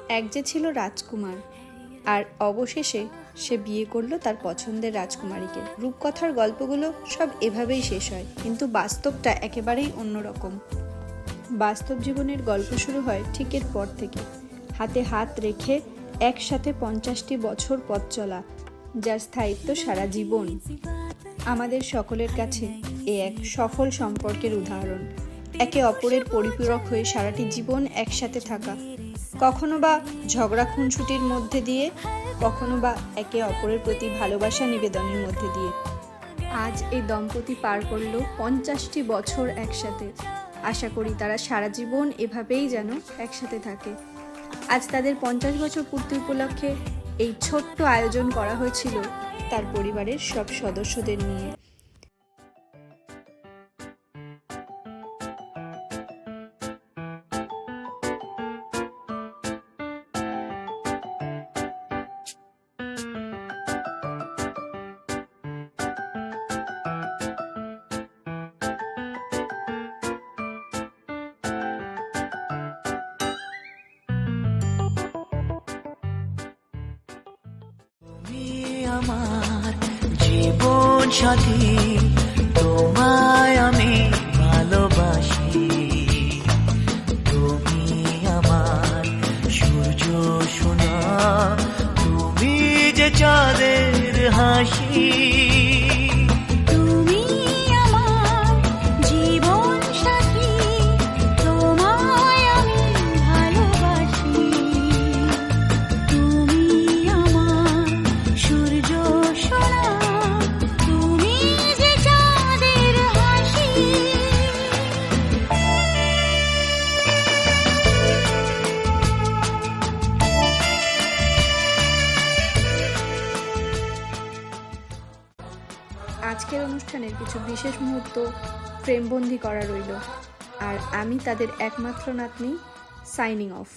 এক যে ছিল রাজকুমার, আর অবশেষে সে বিয়ে করলো তার পছন্দের রাজকুমারীকে। রূপকথার গল্পগুলো সব এভাবেই শেষ হয়, কিন্তু বাস্তবটা একেবারেই অন্যরকম। বাস্তব জীবনের গল্প শুরু হয় ঠিক এর পর থেকে। হাতে হাত রেখে একসাথে 50টি বছর পথ চলা, যার স্থায়িত্ব সারা জীবন। আমাদের সকলের কাছে এ এক সফল সম্পর্কের উদাহরণ। একে অপরের পরিপূরক হয়ে সারাটি জীবন একসাথে থাকা, কখনো বা ঝগড়া খুনসুটির মধ্যে দিয়ে, কখনো বা একে অপরের প্রতি ভালোবাসা নিবেদনের মধ্যে দিয়ে। আজ এই দম্পতি পার করলো 50টি বছর একসাথে। আশা করি তারা সারা জীবন এভাবেই যেন একসাথে থাকে। আজ তাদের 50 বছর পূর্তি উপলক্ষে এই ছোট্ট আয়োজন করা হয়েছিল তার পরিবারের সব সদস্যদের নিয়ে। আমার জীবন সাথী, তোমায় আমি ভালোবাসি। তুমি আমার সূর্য সোনা, তুমি যে চাঁদের হাসি। তুমি আমার জীবন সাথী, তোমায় আমি ভালোবাসি। তুমি আমার সূর্য সোনা, তুমি যে চাঁদের হাসি। আজকের অনুষ্ঠানের কিছু বিশেষ মুহূর্ত ফ্রেমবন্দি করা রইল, আর আমি তাদের একমাত্র নাতনি সাইনিং অফ।